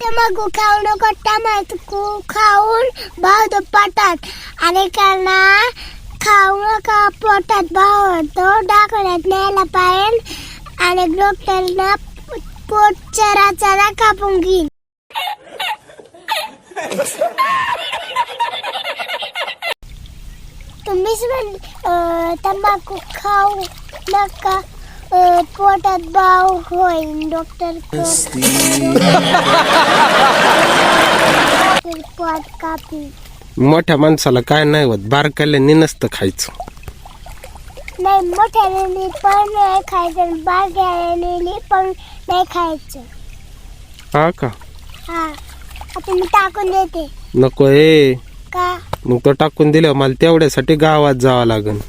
तंबाखू खाऊ नको. तंबाखू खाऊन भाव पाटात आणि त्यांना खाऊ नका. पोटात भाव होतो. दवाखान्यात न्यायला पाहिजे आणि डॉक्टरना पोट चरा कापून घेईन. तुम्हीच तंबाखू खाऊ नका. पोटात भाव होईल. डॉक्टर पोट कापी. मोठ्या माणसाला काय नाही होत. बारकाल्याने नसतं खायचं. नाही मोठ्याने पण नाही खायचं. बारक्याने पण नाही खायचं. हा का? हा आता मी टाकून देते. नको हे. का? मग तो टाकून दिल्यावर मला तेवढ्यासाठी गावात जावं लागेल.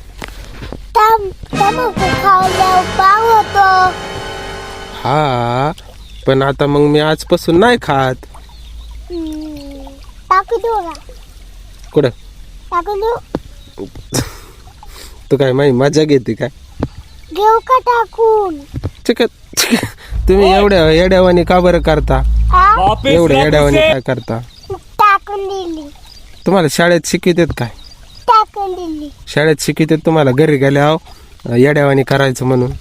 तंबाखू खाल्ल्यावर भाव होतो. हा पण आता मग मी आजपासून नाही खात. टाकून देऊ का? कुठं टाकून देऊ? तू काय माही मजा घेते काय? घेऊ का टाकून? तुम्ही एवढ्या येड्यावानी का बरं करता? एवढ्या येड्यावानी काय करता? टाकून दिली. तुम्हाला शाळेत शिकवतात काय? टाकून दिली. शाळेत शिकवतात तुम्हाला घरी गेल्यावर येड्यावानी करायचं म्हणून?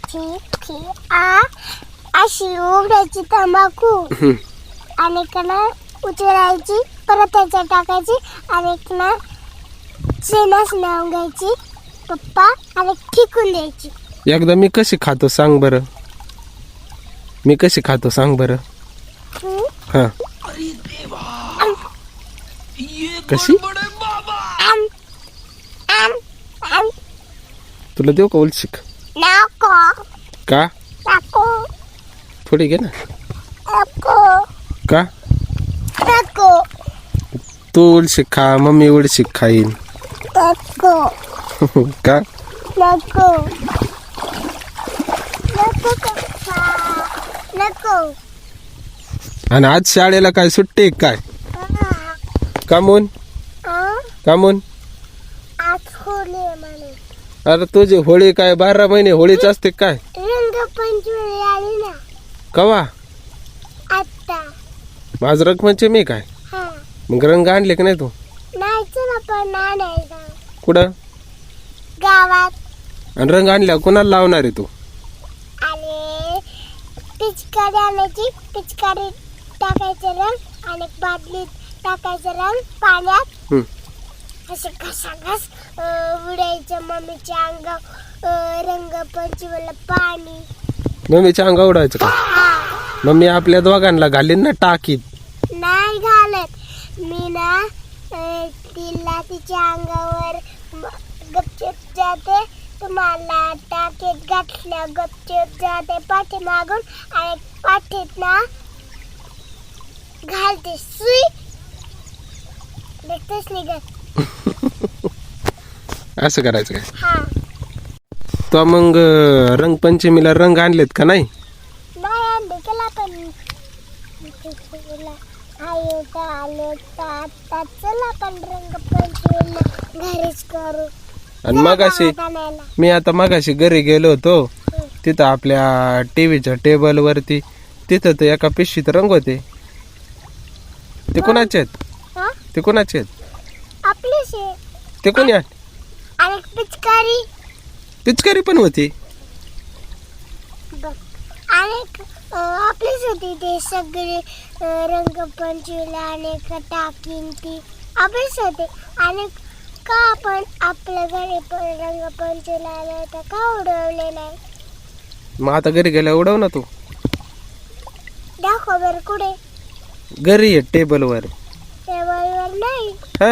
ठीक अशी उघडायची तंबाखू आणि कना उचलायची परत त्याच्यात टाकायची आणि ना शेणास लावून घ्यायची पप्पा आणि ठिकून द्यायची. एकदा मी कशी खातो सांग बरं. मी कशी खातो सांग बरं. हा कशी? तुला देऊ का उलशिक? नको का? नको थोडी घे ना. नको का? नको तू उलशिक खा. मम्मी उलशिक खाईन. नको का? नको नको नको. आणि आज शाळेला काय सुट्टी आहे काय? कामून कामून? आज होळी म्हणून. अरे तुझी होळी काय 12 महिने होळीच असते काय? रंगपंचमी आली ना कवा? आता. माझ रंगपंचमी काय? हा मग रंग आणले की नाही तू? नाही चला पण नाही का कुठं? गावात. आणि रंग आणल्या कोणाला लावणार आहे तू? आणि पिचकारी आणायची. पिचकारी टाकायचं रंग आणि बादलीत टाकायचं रंग पाण्यात असे घसाघस उडायचं मम्मीच्या अंगावर. रंगपंचमीला पाणी मम्मीच्या अंगा उडायचं का? मम्मी आपल्या दोघांना घालीन ना टाकीत. नाही घालत मी ना. तिला तिच्या अंगावर गपचूप जाते. तुम्हाला टाकीत घातल्या गपचूप जाते पाठीमागून आणि पाठीत ना घालते सुई. देखतेच निघत. असं करायचं काय? हा तो मग रंगपंचमीला रंग आणलेत का नाही? नाही आणले केला पण आले आता चला पण रंगपंचमीला घरीच करू. आणि मगाशी मी आता मगाशी घरी गेलो होतो. तिथं आपल्या टीव्हीच्या टेबल वरती तिथं तर एका पिशवीत रंग होते. ते कोणाचे आहेत? ते कोणाचे आहेत? आपलीच ते कोणी आहे? आणि पिचकारी. पिचकारी पण होती. आणि आपलीच होती. ते सगळे रंगपंचमीला आणि टाकीन ती आपलीच होते. आणि का आपण आपल्या घरी पण रंगपंचमीला आलं तर का उडवले नाही? मग आता घरी गेल्या उडव ना तू. दाखव बरं कुठे? घरी आहे टेबलवर. टेबलवर नाही. हा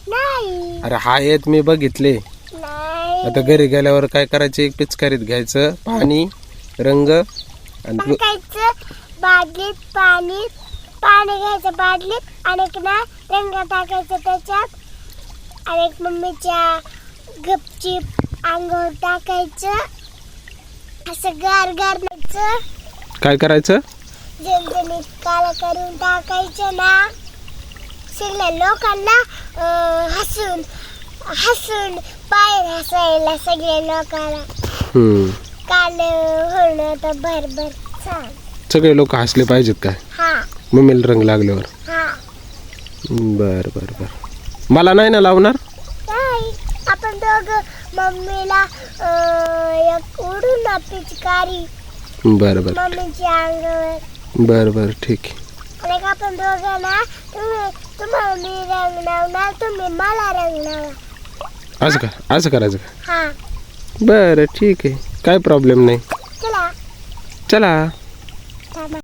नाही. अरे हा येत मी बघितले. नाही आता घरी गेल्यावर काय करायचं? एक पिचकारीत घ्यायचं पाणी रंग आणि टाकायचं बादलीत. पाणी घ्यायचं बादलीत आणि ना रंग टाकायचं त्याच्यात. आणि मम्मीच्या गपचीप अंगावर टाकायचं. असं गार न्यायचं. काय करायचं? जणजणीत काळं करून टाकायचं ना. सगळ्या लोकांना हसून हसून बाहेर हसायला सगळ्या लोकांना. काल होणं तर भरभर छान. सगळे लोक हसले पाहिजेत काय? हा मम्मीला रंग लागल्यावर. हा बर बर बर. मला नाही ना लावणार? नाही, आपण दोघं मम्मीला एक उडून ना पिचकारी बर बर मम्मीच्या अंगावर. बर बर ठीक आहे. आणि आपण दोघं ना तुम्हाला मी रंग लावणार, तुम्ही मला रंग लावा. असं करायचं का? हा बरं ठीक आहे, काय प्रॉब्लेम नाही. चला चला. थांबा.